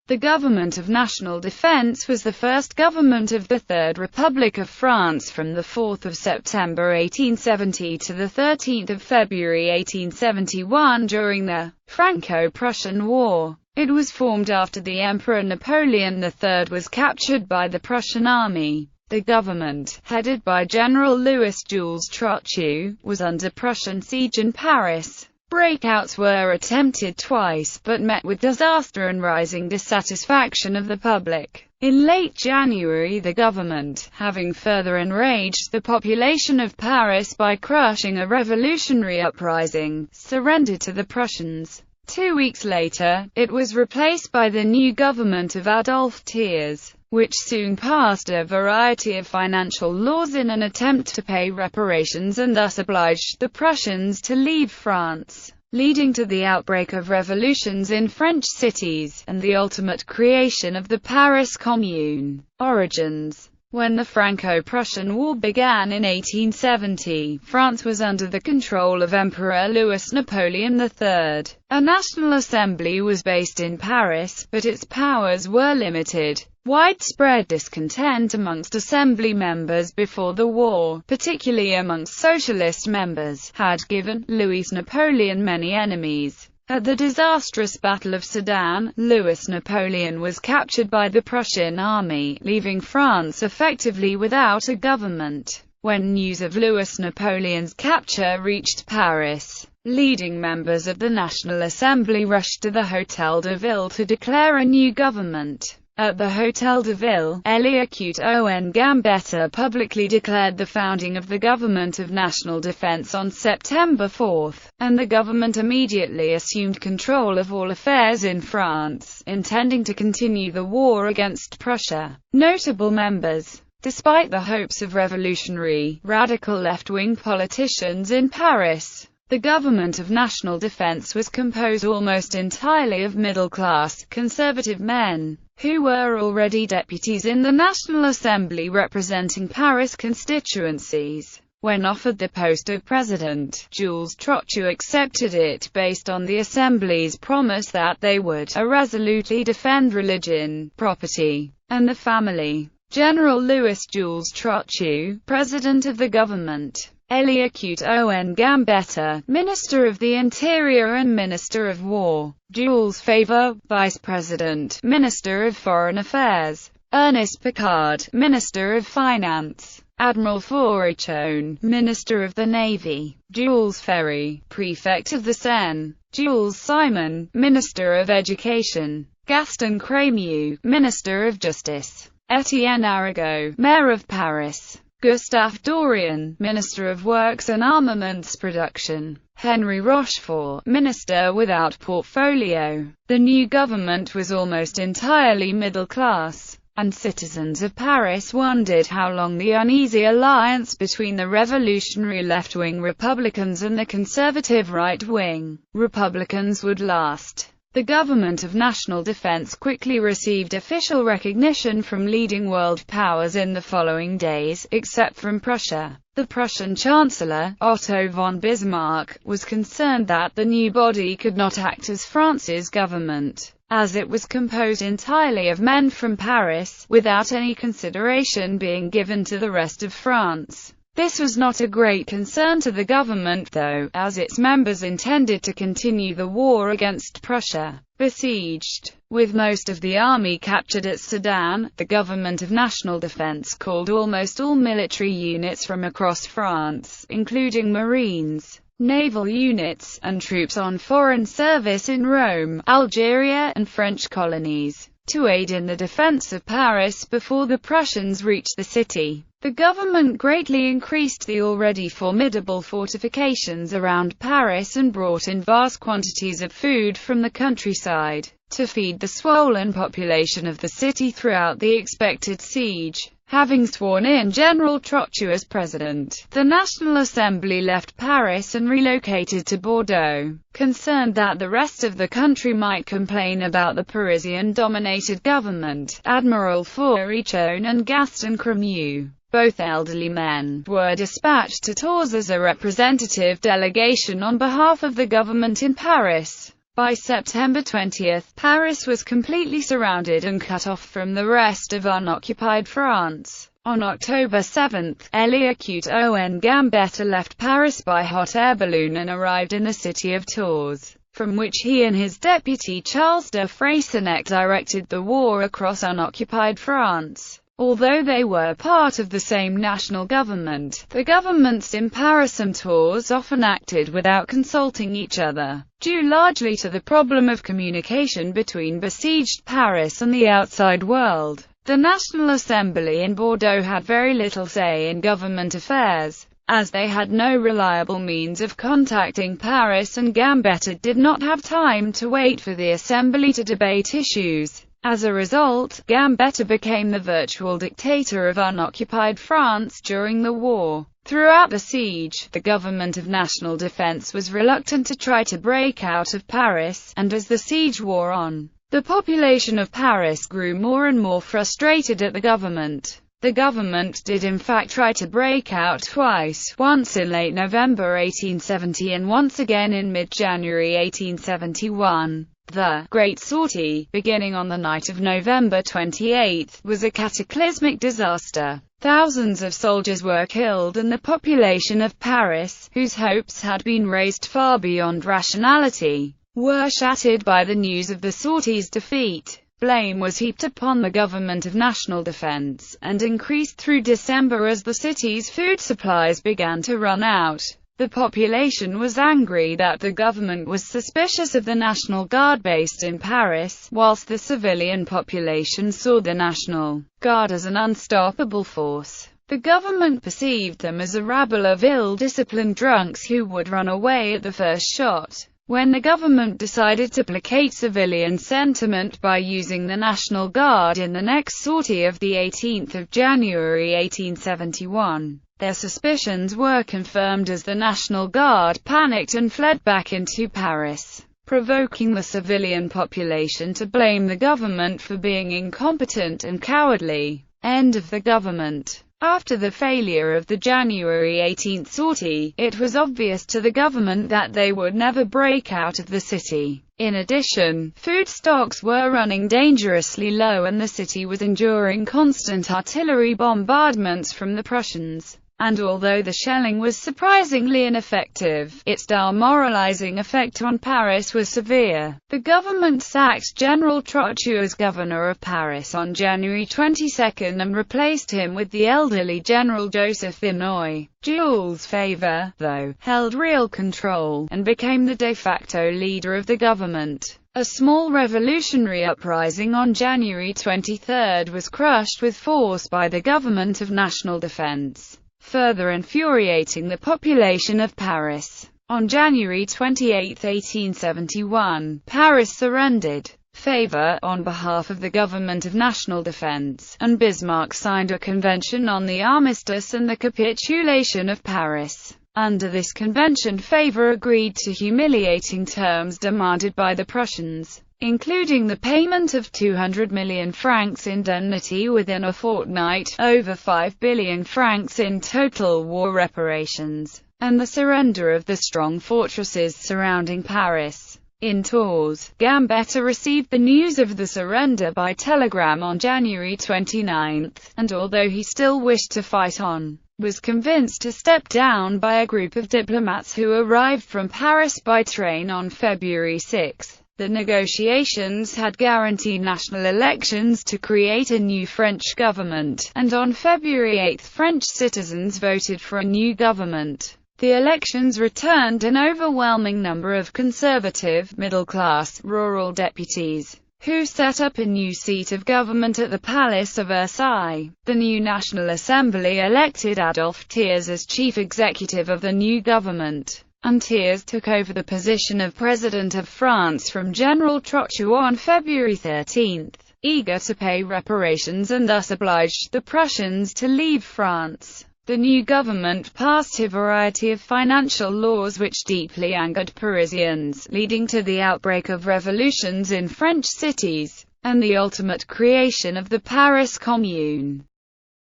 The Government of National Defense was the first government of the Third Republic of France from the 4th of September 1870 to the 13th of February 1871 during the Franco-Prussian War. It was formed after the Emperor Napoleon III was captured by the Prussian army. The government, headed by General Louis-Jules Trochu, was under Prussian siege in Paris. Breakouts were attempted twice, but met with disaster and rising dissatisfaction of the public. In late January, the government, having further enraged the population of Paris by crushing a revolutionary uprising, surrendered to the Prussians. 2 weeks later, it was replaced by the new government of Adolphe Thiers, which soon passed a variety of financial laws in an attempt to pay reparations and thus obliged the Prussians to leave France, leading to the outbreak of revolutions in French cities, and the ultimate creation of the Paris Commune. Origins. When the Franco-Prussian War began in 1870, France was under the control of Emperor Louis Napoleon III. A National Assembly was based in Paris, but its powers were limited. Widespread discontent amongst assembly members before the war, particularly amongst socialist members, had given Louis Napoleon many enemies. At the disastrous Battle of Sedan, Louis Napoleon was captured by the Prussian army, leaving France effectively without a government. When news of Louis Napoleon's capture reached Paris, leading members of the National Assembly rushed to the Hôtel de Ville to declare a new government. At the Hôtel de Ville, Élie Gambetta publicly declared the founding of the Government of National Defense on September 4, and the government immediately assumed control of all affairs in France, intending to continue the war against Prussia. Notable members. Despite the hopes of revolutionary, radical left-wing politicians in Paris, the Government of National Defense was composed almost entirely of middle-class, conservative men, who were already deputies in the National Assembly representing Paris constituencies. When offered the post of president, Jules Trochu accepted it based on the Assembly's promise that they would irresolutely defend religion, property, and the family. General Louis-Jules Trochu, president of the government. Élie Gambetta, Minister of the Interior and Minister of War. Jules Favre, Vice President, Minister of Foreign Affairs. Ernest Picard, Minister of Finance. Admiral Fourrichon, Minister of the Navy. Jules Ferry, Prefect of the Seine. Jules Simon, Minister of Education. Gaston Crémieux, Minister of Justice. Étienne Arago, Mayor of Paris. Gustave Dorion, Minister of Works and Armaments Production. Henry Rochefort, Minister without portfolio. The new government was almost entirely middle-class, and citizens of Paris wondered how long the uneasy alliance between the revolutionary left-wing Republicans and the conservative right-wing Republicans would last. The Government of National Defense quickly received official recognition from leading world powers in the following days, except from Prussia. The Prussian Chancellor, Otto von Bismarck, was concerned that the new body could not act as France's government, as it was composed entirely of men from Paris, without any consideration being given to the rest of France. This was not a great concern to the government though, as its members intended to continue the war against Prussia. Besieged. With most of the army captured at Sedan, the Government of National Defense called almost all military units from across France, including Marines, naval units, and troops on foreign service in Rome, Algeria, and French colonies, to aid in the defense of Paris before the Prussians reached the city. The government greatly increased the already formidable fortifications around Paris and brought in vast quantities of food from the countryside, to feed the swollen population of the city throughout the expected siege. Having sworn in General Trochu as president, the National Assembly left Paris and relocated to Bordeaux, concerned that the rest of the country might complain about the Parisian-dominated government. Admiral Fourrichon and Gaston Crémieux, both elderly men, were dispatched to Tours as a representative delegation on behalf of the government in Paris. By September 20, Paris was completely surrounded and cut off from the rest of unoccupied France. On October 7, Élie Gambetta left Paris by hot air balloon and arrived in the city of Tours, from which he and his deputy Charles de Freycinet directed the war across unoccupied France. Although they were part of the same national government, the governments in Paris and Tours often acted without consulting each other, due largely to the problem of communication between besieged Paris and the outside world. The National Assembly in Bordeaux had very little say in government affairs, as they had no reliable means of contacting Paris, and Gambetta did not have time to wait for the Assembly to debate issues. As a result, Gambetta became the virtual dictator of unoccupied France during the war. Throughout the siege, the government of national defense was reluctant to try to break out of Paris, and as the siege wore on, the population of Paris grew more and more frustrated at the government. The government did in fact try to break out twice, once in late November 1870 and once again in mid-January 1871. The Great Sortie, beginning on the night of November 28, was a cataclysmic disaster. Thousands of soldiers were killed and the population of Paris, whose hopes had been raised far beyond rationality, were shattered by the news of the sortie's defeat. Blame was heaped upon the government of national defense, and increased through December as the city's food supplies began to run out. The population was angry that the government was suspicious of the National Guard based in Paris, whilst the civilian population saw the National Guard as an unstoppable force. The government perceived them as a rabble of ill-disciplined drunks who would run away at the first shot. When the government decided to placate civilian sentiment by using the National Guard in the next sortie of the 18th of January 1871, their suspicions were confirmed as the National Guard panicked and fled back into Paris, provoking the civilian population to blame the government for being incompetent and cowardly. End of the government. After the failure of the January 18 sortie, it was obvious to the government that they would never break out of the city. In addition, food stocks were running dangerously low and the city was enduring constant artillery bombardments from the Prussians. And although the shelling was surprisingly ineffective, its demoralizing effect on Paris was severe. The government sacked General Trochu as governor of Paris on January 22 and replaced him with the elderly General Joseph Vinoy. Jules Favre, though, held real control, and became the de facto leader of the government. A small revolutionary uprising on January 23 was crushed with force by the government of national defense, further infuriating the population of Paris. On January 28, 1871, Paris surrendered. Favre, on behalf of the government of national defense, and Bismarck signed a convention on the armistice and the capitulation of Paris. Under this convention, Favre agreed to humiliating terms demanded by the Prussians, including the payment of 200 million francs indemnity within a fortnight, over 5 billion francs in total war reparations, and the surrender of the strong fortresses surrounding Paris. In Tours, Gambetta received the news of the surrender by telegram on January 29, and although he still wished to fight on, was convinced to step down by a group of diplomats who arrived from Paris by train on February 6. The negotiations had guaranteed national elections to create a new French government, and on February 8 French citizens voted for a new government. The elections returned an overwhelming number of conservative, middle-class, rural deputies, who set up a new seat of government at the Palace of Versailles. The new National Assembly elected Adolphe Thiers as chief executive of the new government, and Thiers took over the position of President of France from General Trochu on February 13, eager to pay reparations and thus obliged the Prussians to leave France. The new government passed a variety of financial laws which deeply angered Parisians, leading to the outbreak of revolutions in French cities, and the ultimate creation of the Paris Commune.